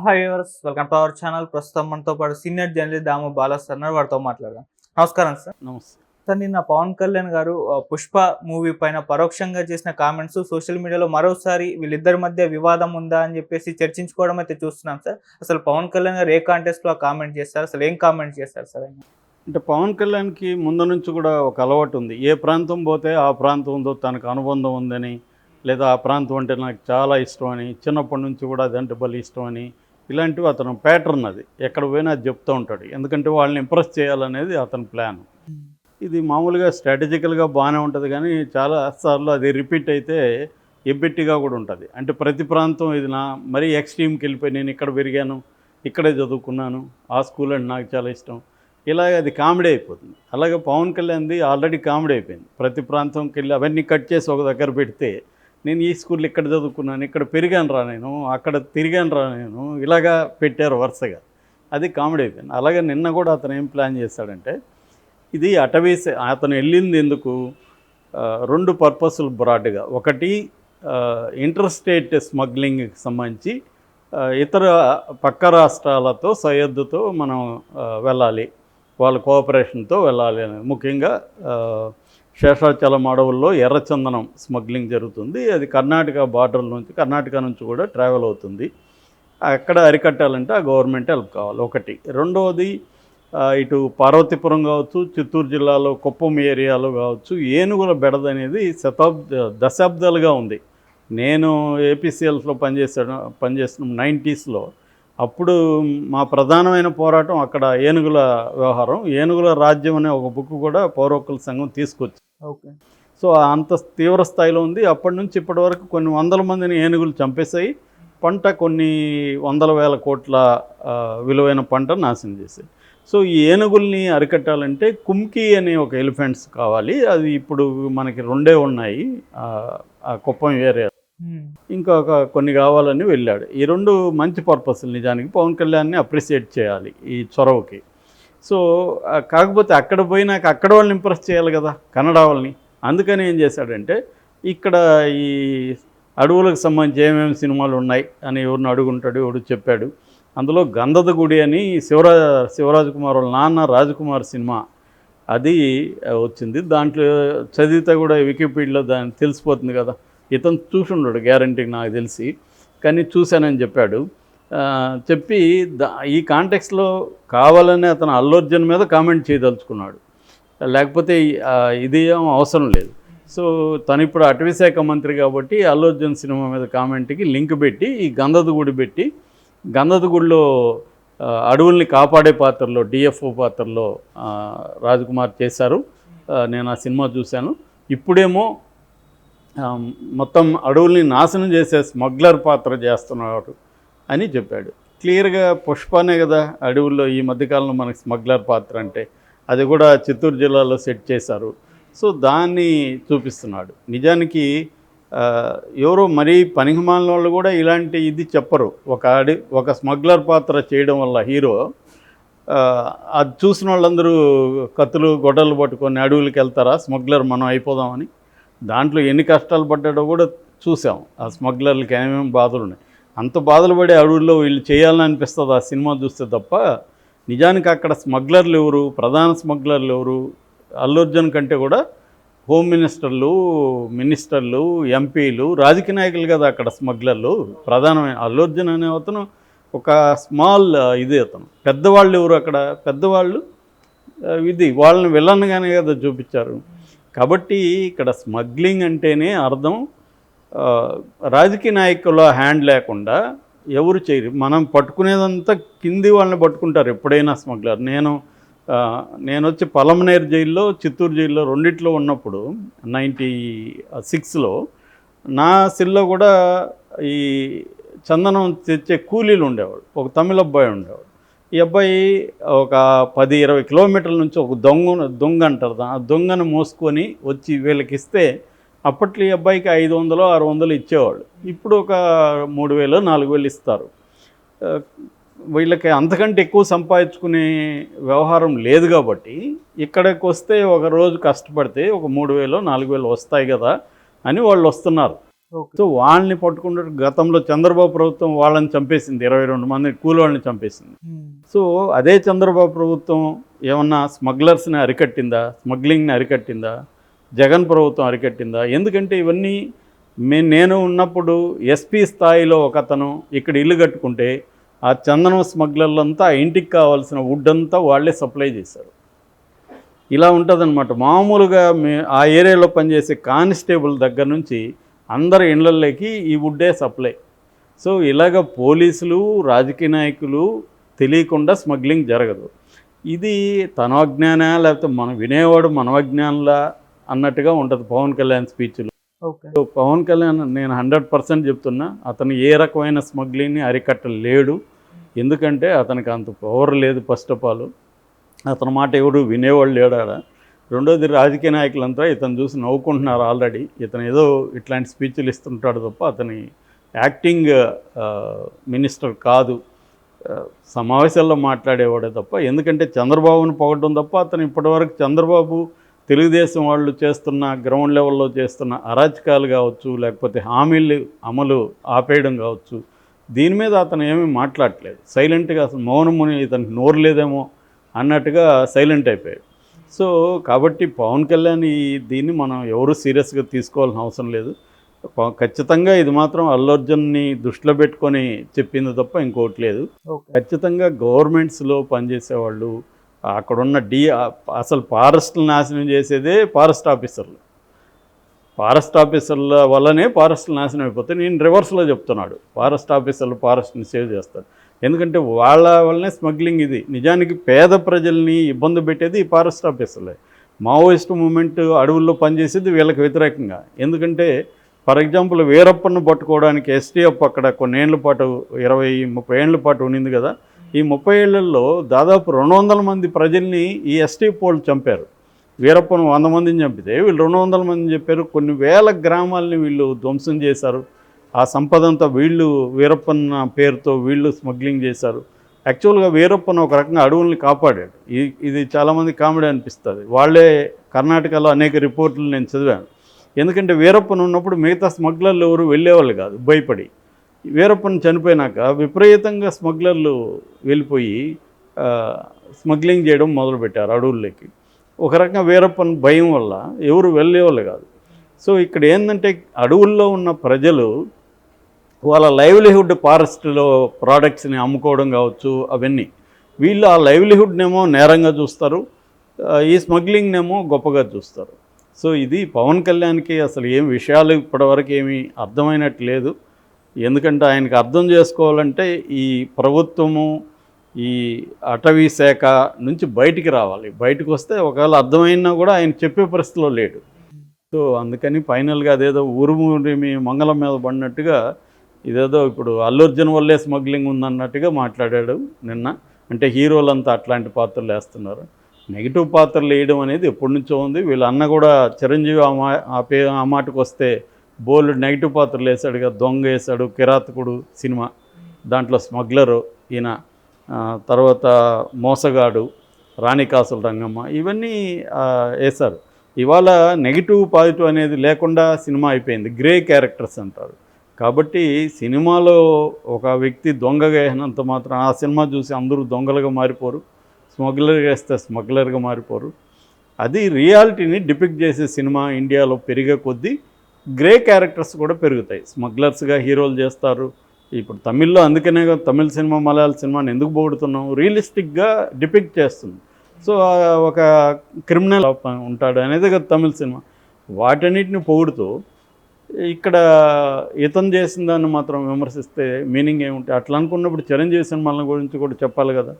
Hi viewers, welcome to our channel. ప్రస్తుతం మనతో పాటు సీనియర్ జర్నలిస్ట్ దాము బాలా సార్ ఉన్నారు. వారితో మాట్లాడదాం. నమస్కారం సార్. నమస్తే. సార్, నిన్న పవన్ కళ్యాణ్ గారు పుష్ప మూవీ పైన పరోక్షంగా చేసిన కామెంట్స్ సోషల్ మీడియాలో మరోసారి వీళ్ళిద్దరి మధ్య వివాదం ఉందా అని చెప్పేసి చర్చించుకోవడం అయితే చూస్తున్నాం సార్. అసలు పవన్ కళ్యాణ్ గారు ఏ కాంటెస్ట్ లో కామెంట్ చేస్తారు, అసలు ఏం కామెంట్ చేస్తారు సార్ ఆయన? అంటే పవన్ కళ్యాణ్కి ముందు నుంచి కూడా ఒక అలవాటు ఉంది. ఏ ప్రాంతం పోతే ఆ ప్రాంతంతో తనకు అనుబంధం ఉందని, లేదా ఆ ప్రాంతం అంటే నాకు చాలా ఇష్టం అని, చిన్నప్పటి నుంచి కూడా అదంటే భలే ఇష్టం అని, ఇలాంటివి అతను ప్యాటర్న్. అది ఎక్కడ పోయినా అది చెప్తూ ఉంటాడు. ఎందుకంటే వాళ్ళని ఇంప్రెస్ చేయాలనేది అతని ప్లాన్. ఇది మామూలుగా స్ట్రాటజికల్గా బాగానే ఉంటుంది, కానీ చాలా సార్లు అది రిపీట్ అయితే ఎబ్బెట్టిగా కూడా ఉంటుంది. అంటే ప్రతి ప్రాంతం ఇది నా మరీ ఎక్స్ట్రీమ్కి వెళ్ళిపోయి నేను ఇక్కడ పెరిగాను, ఇక్కడే చదువుకున్నాను, ఆ స్కూల్ అంటే నాకు చాలా ఇష్టం, ఇలాగ అది కామెడీ అయిపోతుంది. అలాగే పవన్ కళ్యాణ్ది ఆల్రెడీ కామెడీ అయిపోయింది. ప్రతి ప్రాంతంకి వెళ్ళి అవన్నీ కట్ చేసి ఒక దగ్గర పెడితే నేను ఈ స్కూల్లో ఇక్కడ చదువుకున్నాను, ఇక్కడ పెరిగాను రా నేను, అక్కడ తిరిగాను రా నేను, ఇలాగా పెట్టారు వరుసగా. అది కామెడీ అయిపోయింది. అలాగే నిన్న కూడా అతను ఏం ప్లాన్ చేశాడంటే, ఇది అటవీసే అతను వెళ్ళింది ఎందుకు, రెండు పర్పస్లు బ్రాడ్గా. ఒకటి ఇంటర్ స్టేట్ స్మగ్లింగ్కి సంబంధించి ఇతర పక్క రాష్ట్రాలతో సయోధ్యతో మనం వెళ్ళాలి, వాళ్ళ కోఆపరేషన్తో వెళ్ళాలి అనేది. ముఖ్యంగా శేషాచలం అడవుల్లో ఎర్రచందనం స్మగ్లింగ్ జరుగుతుంది. అది కర్ణాటక బార్డర్ నుంచి, కర్ణాటక నుంచి కూడా ట్రావెల్ అవుతుంది. అక్కడ అరికట్టాలంటే ఆ గవర్నమెంట్ హెల్ప్ కావాలి ఒకటి. రెండవది ఇటు పార్వతీపురం కావచ్చు, చిత్తూరు జిల్లాలో కుప్పం ఏరియాలో కావచ్చు, ఏనుగుల బెడద అనేది దశాబ్దాలుగా ఉంది. నేను ఏపీసీఎల్స్లో పనిచేసిన 90స్లో అప్పుడు మా ప్రధానమైన పోరాటం అక్కడ ఏనుగుల వ్యవహారం. ఏనుగుల రాజ్యం అనే ఒక బుక్ కూడా పౌర హక్కుల సంఘం తీసుకొచ్చి. ఓకే. సో అంత తీవ్ర స్థాయిలో ఉంది. అప్పటి నుంచి ఇప్పటి వరకు కొన్ని వందల మందిని ఏనుగులు చంపేశాయి. పంట కొన్ని వందల వేల కోట్ల విలువైన పంట నాశనం చేశాయి. సో ఈ ఏనుగుల్ని అరికట్టాలంటే కుంకి అనే ఒక ఎలిఫెంట్స్ కావాలి. అది ఇప్పుడు మనకి రెండే ఉన్నాయి ఆ కుప్పం ఏరియా. ఇంకొక కొన్ని కావాలని వెళ్ళాడు. ఈ రెండు మంచి పర్పస్లు. నిజానికి పవన్ కళ్యాణ్ని అప్రిషియేట్ చేయాలి ఈ చొరవకి. సో కాకపోతే అక్కడ పోయినాక అక్కడ వాళ్ళని ఇంప్రెస్ చేయాలి కదా, కన్నడ వాళ్ళని. అందుకని ఏం చేశాడంటే, ఇక్కడ ఈ అడవులకు సంబంధించి ఏమేమి సినిమాలు ఉన్నాయి అని ఎవరిని అడుగుంటాడు, ఎవడు చెప్పాడు. అందులో గంధద గుడి అని శివరాజ్ కుమార్ వాళ్ళ నాన్న రాజకుమార్ సినిమా అది వచ్చింది. దాంట్లో చదివితే కూడా వికీపీడియాలో దాన్ని తెలిసిపోతుంది కదా. ఇతను చూసుండడు గ్యారంటీ నాకు తెలిసి, కానీ చూశానని చెప్పాడు. చెప్పి ఈ కాంటెక్స్లో కావాలని అతను అల్లు అర్జున్ మీద కామెంట్ చేయదలుచుకున్నాడు, లేకపోతే ఇది ఏం అవసరం లేదు. సో తను ఇప్పుడు అటవీశాఖ మంత్రి కాబట్టి అల్లు అర్జున్ సినిమా మీద కామెంట్కి లింక్ పెట్టి ఈ గంధద గుడి పెట్టి, గంధద గుడిలో అడవుల్ని కాపాడే పాత్రలో, డిఎఫ్ఓ పాత్రలో రాజకుమార్ చేశారు. నేను ఆ సినిమా చూశాను. ఇప్పుడేమో మొత్తం అడవుల్ని నాశనం చేసే స్మగ్లర్ పాత్ర చేస్తున్నాడు అని చెప్పాడు. క్లియర్గా పుష్పనే కదా అడవుల్లో ఈ మధ్యకాలంలో మనకి స్మగ్లర్ పాత్ర అంటే. అది కూడా చిత్తూరు జిల్లాలో సెట్ చేశారు. సో దాన్ని చూపిస్తున్నాడు. నిజానికి ఎవరో మరీ పనికిమాలిన వాళ్ళు కూడా ఇలాంటి ఇది చెప్పరు. ఒక స్మగ్లర్ పాత్ర చేయడం వల్ల హీరో అది చూసిన వాళ్ళందరూ కత్తులు గొడ్డలు పట్టుకొని అడవులకి వెళ్తారా, స్మగ్లర్ మనం అయిపోదామని. దాంట్లో ఎన్ని కష్టాలు పడ్డాడో కూడా చూసాం. ఆ స్మగ్లర్లకి ఏమేమి బాధలు ఉన్నాయి. అంత బాధలు పడే అడవుల్లో వీళ్ళు చేయాలని అనిపిస్తుంది ఆ సినిమా చూస్తే తప్ప. నిజానికి అక్కడ స్మగ్లర్లు ఎవరు, ప్రధాన స్మగ్లర్లు ఎవరు, అల్లు అర్జున్ కంటే కూడా హోమ్ మినిస్టర్లు, ఎంపీలు, రాజకీయ నాయకులు కదా అక్కడ స్మగ్లర్లు. ప్రధానమైన అల్లు అర్జున్ అనే అతను ఒక స్మాల్ ఇది. అతను పెద్దవాళ్ళు ఎవరు అక్కడ, పెద్దవాళ్ళు ఇది వాళ్ళని విలన్గానే కదా చూపించారు. కాబట్టి ఇక్కడ స్మగ్లింగ్ అంటేనే అర్థం రాజకీయ నాయకుల హ్యాండ్ లేకుండా ఎవరు చేయరు. మనం పట్టుకునేదంతా కింది వాళ్ళని పట్టుకుంటారు ఎప్పుడైనా స్మగ్లర్. నేను వచ్చి పలమనేరు జైల్లో, చిత్తూరు జైల్లో రెండిట్లో ఉన్నప్పుడు 96లో నా సెల్లో కూడా ఈ చందనం తెచ్చే కూలీలు ఉండేవాడు. ఒక తమిళ అబ్బాయి ఉండేవాడు. ఈ అబ్బాయి ఒక 10-20 కిలోమీటర్ల నుంచి ఒక దొంగ అంటారు, ఆ దొంగను మోసుకొని వచ్చి వీళ్ళకి ఇస్తే అప్పట్లో ఈ అబ్బాయికి 500-600 ఇచ్చేవాళ్ళు. ఇప్పుడు ఒక 3000-4000 ఇస్తారు. వీళ్ళకి అంతకంటే ఎక్కువ సంపాదించుకునే వ్యవహారం లేదు కాబట్టి ఇక్కడికి వస్తే ఒక రోజు కష్టపడితే ఒక 3000-4000 వస్తాయి కదా అని వాళ్ళు వస్తున్నారు. ఓకే. సో వాళ్ళని పట్టుకుంటే గతంలో చంద్రబాబు ప్రభుత్వం వాళ్ళని చంపేసింది, 22 మంది కూలోళ్ళని చంపేసింది. సో అదే చంద్రబాబు ప్రభుత్వం ఏమన్నా స్మగ్లర్స్ని అరికట్టిందా, స్మగ్లింగ్ని అరికట్టిందా, జగన్ ప్రభుత్వం అరికట్టిందా? ఎందుకంటే ఇవన్నీ నేను ఉన్నప్పుడు ఎస్పీ స్థాయిలో ఒకతను ఇక్కడ ఇల్లు కట్టుకుంటే ఆ చందనం స్మగ్లర్లంతా ఆ ఇంటికి కావాల్సిన వుడ్ అంతా వాళ్ళే సప్లై చేశారు. ఇలా ఉంటుందన్నమాట. మామూలుగా ఆ ఏరియాలో పనిచేసే కానిస్టేబుల్ దగ్గర నుంచి అందరి ఇళ్లలోకి ఈ వుడ్డే సప్లై. సో ఇలాగ పోలీసులు, రాజకీయ నాయకులు తెలియకుండా స్మగ్లింగ్ జరగదు. ఇది తన అజ్ఞానా లేకపోతే మనం వినేవాడు మనవజ్ఞానంలా అన్నట్టుగా ఉంటుంది పవన్ కళ్యాణ్ స్పీచ్లు. ఓకే. సో పవన్ కళ్యాణ్ నేను 100% చెప్తున్నా, అతను ఏ రకమైన స్మగ్లింగ్ని అరికట్టలేడు. ఎందుకంటే అతనికి అంత పవర్ లేదు. ఫస్ట్ ఆఫ్ ఆల్ అతని మాట ఎవరు వినేవాళ్ళు లేడాడ. రెండోది రాజకీయ నాయకులంతా ఇతను చూసి నవ్వుకుంటున్నారు ఆల్రెడీ. ఇతను ఏదో ఇట్లాంటి స్పీచ్లు ఇస్తుంటాడు తప్ప అతని యాక్టింగ్ మినిస్టర్ కాదు, సమావేశాల్లో మాట్లాడేవాడే తప్ప. ఎందుకంటే చంద్రబాబును పొగడం తప్ప అతను ఇప్పటివరకు చంద్రబాబు తెలుగుదేశం వాళ్ళు చేస్తున్న గ్రౌండ్ లెవెల్లో చేస్తున్న అరాచకాలు కావచ్చు, లేకపోతే హామీలు అమలు ఆపేయడం కావచ్చు, దీని మీద అతను ఏమీ మాట్లాడలేదు. సైలెంట్గా అసలు మౌనముని ఇతనికి నోరు లేదేమో అన్నట్టుగా సైలెంట్ అయిపోయాడు. సో కాబట్టి పవన్ కళ్యాణ్ దీన్ని మనం ఎవరు సీరియస్గా తీసుకోవాల్సిన అవసరం లేదు. ఖచ్చితంగా ఇది మాత్రం అల్లు అర్జున్ని దృష్టిలో పెట్టుకొని చెప్పింది తప్ప ఇంకోటి లేదు. ఖచ్చితంగా గవర్నమెంట్స్లో పనిచేసేవాళ్ళు అక్కడున్న అసలు ఫారెస్ట్ని నాశనం చేసేదే ఫారెస్ట్ ఆఫీసర్లు. ఫారెస్ట్ ఆఫీసర్ల వల్లనే ఫారెస్ట్లు నాశనం అయిపోతాయి. నేను రివర్స్లో చెప్తున్నాడు, ఫారెస్ట్ ఆఫీసర్లు ఫారెస్ట్ని సేవ్ చేస్తారు. ఎందుకంటే వాళ్ళ వల్లనే స్మగ్లింగ్. ఇది నిజానికి పేద ప్రజల్ని ఇబ్బంది పెట్టేది ఈ ఫారెస్ట్ ఆఫీసర్లే. మావోయిస్ట్ మూమెంట్ అడవుల్లో పనిచేసేది వీళ్ళకి వ్యతిరేకంగా. ఎందుకంటే ఫర్ ఎగ్జాంపుల్ వీరప్పను పట్టుకోవడానికి ఎస్టీఎఫ్ అక్కడ కొన్నేళ్ల పాటు 20-30 ఏళ్ల పాటు ఉండింది కదా. ఈ 30 ఏళ్లలో దాదాపు 200 మంది ప్రజల్ని ఈ ఎస్టీఎఫ్ వాళ్ళు చంపారు. వీరప్పను 100 మందిని చంపితే వీళ్ళు 200 మందిని చెప్పారు. కొన్ని వేల గ్రామాలని వీళ్ళు ధ్వంసం చేశారు. ఆ సంపద అంతా వీళ్ళు వీరప్పన్న పేరుతో వీళ్ళు స్మగ్లింగ్ చేశారు. యాక్చువల్గా వీరప్పన్ ఒక రకంగా అడవుల్ని కాపాడాడు. ఇది చాలామంది కామెడీ అనిపిస్తుంది. వాళ్ళే కర్ణాటకలో అనేక రిపోర్ట్లు నేను చదివాను. ఎందుకంటే వీరప్పన్ ఉన్నప్పుడు మిగతా స్మగ్లర్లు ఎవరు వెళ్ళేవాళ్ళు కాదు, భయపడి. వీరప్పన్ చనిపోయినాక విపరీతంగా స్మగ్లర్లు వెళ్ళిపోయి స్మగ్లింగ్ చేయడం మొదలుపెట్టారు అడవుల్లోకి. ఒక రకంగా వీరప్పన్ భయం వల్ల ఎవరు వెళ్ళేవాళ్ళు కాదు. సో ఇక్కడ ఏంటంటే అడవుల్లో ఉన్న ప్రజలు వాళ్ళ లైవ్లీహుడ్ ఫారెస్ట్లో ప్రోడక్ట్స్ని అమ్ముకోవడం కావచ్చు, అవన్నీ వీళ్ళు ఆ లైవ్లీహుడ్నేమో నేరంగా చూస్తారు, ఈ స్మగ్లింగ్నేమో గొప్పగా చూస్తారు. సో ఇది పవన్ కళ్యాణ్కి అసలు ఏం విషయాలు ఇప్పటివరకు ఏమీ అర్థమైనట్టు లేదు. ఎందుకంటే ఆయనకి అర్థం చేసుకోవాలంటే ఈ ప్రభుత్వము ఈ అటవీ శాఖ నుంచి బయటికి రావాలి. బయటకు వస్తే ఒకవేళ అర్థమైనా కూడా ఆయన చెప్పే పరిస్థితిలో లేడు. సో అందుకని ఫైనల్గా అదేదో ఊరుమూరిమి మంగళం మీద పడినట్టుగా ఇదేదో ఇప్పుడు అల్లు అర్జున్ వల్లే స్మగ్లింగ్ ఉందన్నట్టుగా మాట్లాడాడు నిన్న. అంటే హీరోలంతా అట్లాంటి పాత్రలు వేస్తున్నారు. నెగిటివ్ పాత్రలు వేయడం అనేది ఎప్పటి నుంచో ఉంది. వీళ్ళ అన్న కూడా చిరంజీవి ఆ మాటకు వస్తే బోల్డ్ నెగిటివ్ పాత్రలు వేశాడుగా. దొంగ వేశాడు, కిరాతకుడు సినిమా, దాంట్లో స్మగ్లరు ఈయన, తర్వాత మోసగాడు, రాణికాసుల రంగమ్మ, ఇవన్నీ వేశారు. ఇవాళ నెగిటివ్ పాజిటివ్ అనేది లేకుండా సినిమా అయిపోయింది. గ్రే క్యారెక్టర్స్ అంటారు. కాబట్టి సినిమాలో ఒక వ్యక్తి దొంగగా వేసినంత మాత్రం ఆ సినిమా చూసి అందరూ దొంగలుగా మారిపోరు, స్మగ్లర్గా వేస్తే స్మగ్లర్గా మారిపోరు. అది రియాలిటీని డిపిక్ట్ చేసే సినిమా ఇండియాలో పెరిగే కొద్దీ గ్రే క్యారెక్టర్స్ కూడా పెరుగుతాయి. స్మగ్లర్స్గా హీరోలు చేస్తారు. ఇప్పుడు తమిళ్లో అందుకనే తమిళ సినిమా మలయాళ సినిమాని ఎందుకు పొగుడుతున్నాం, రియలిస్టిక్గా డిపిక్ట్ చేస్తుంది. సో ఒక క్రిమినల్ ఉంటాడు అనేది కదా తమిళ సినిమా. వాటన్నిటిని పొగుడుతూ ఇక్కడ ఇతను చేసిన దాన్ని మాత్రం విమర్శిస్తే మీనింగ్ ఏముంటుంది? అట్లా అనుకున్నప్పుడు చిరంజీవి సినిమాల గురించి కూడా చెప్పాలి కదా.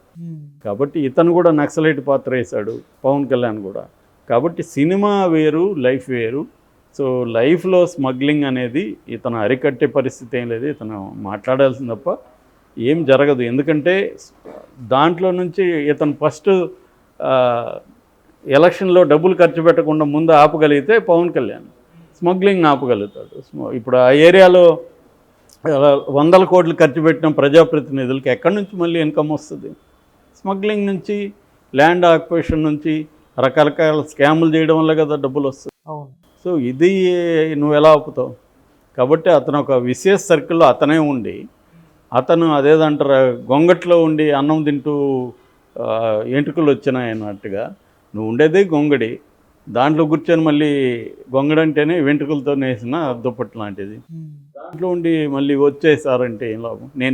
కాబట్టి ఇతను కూడా నక్సలైట్ పాత్ర వేశాడు, పవన్ కళ్యాణ్ కూడా. కాబట్టి సినిమా వేరు, లైఫ్ వేరు. సో లైఫ్లో స్మగ్లింగ్ అనేది ఇతను అరికట్టే పరిస్థితి ఏం లేదు. ఇతను మాట్లాడాల్సింది తప్ప ఏం జరగదు. ఎందుకంటే దాంట్లో నుంచి ఇతను ఫస్ట్ ఎలక్షన్లో డబ్బులు ఖర్చు పెట్టకుండా ముందు ఆపగలిగితే పవన్ కళ్యాణ్ స్మగ్లింగ్ ఆపగలుగుతాడు. ఇప్పుడు ఆ ఏరియాలో 100 కోట్లు ఖర్చు పెట్టిన ప్రజాప్రతినిధులకి ఎక్కడి నుంచి మళ్ళీ ఇన్కమ్ వస్తుంది? స్మగ్లింగ్ నుంచి, ల్యాండ్ ఆక్యుపేషన్ నుంచి, రకరకాల స్కాములు చేయడం వల్ల కదా డబ్బులు వస్తుంది. సో ఇది నువ్వు ఎలా ఆపుతావు? కాబట్టి అతను ఒక విశేష సర్కిల్లో అతనే ఉండి అతను అదేదంటారు గొంగట్లో ఉండి అన్నం తింటూ ఎంట్రుకలు వచ్చినాయి అన్నట్టుగా నువ్వు ఉండేదే గొంగడి, దాంట్లో కూర్చొని మళ్ళీ గొంగడంటేనే వెంట్రుకలతో నేసిన దుప్పటి లాంటిది, దాంట్లో ఉండి మళ్ళీ వచ్చేసారంటే ఏం లాభం. నేను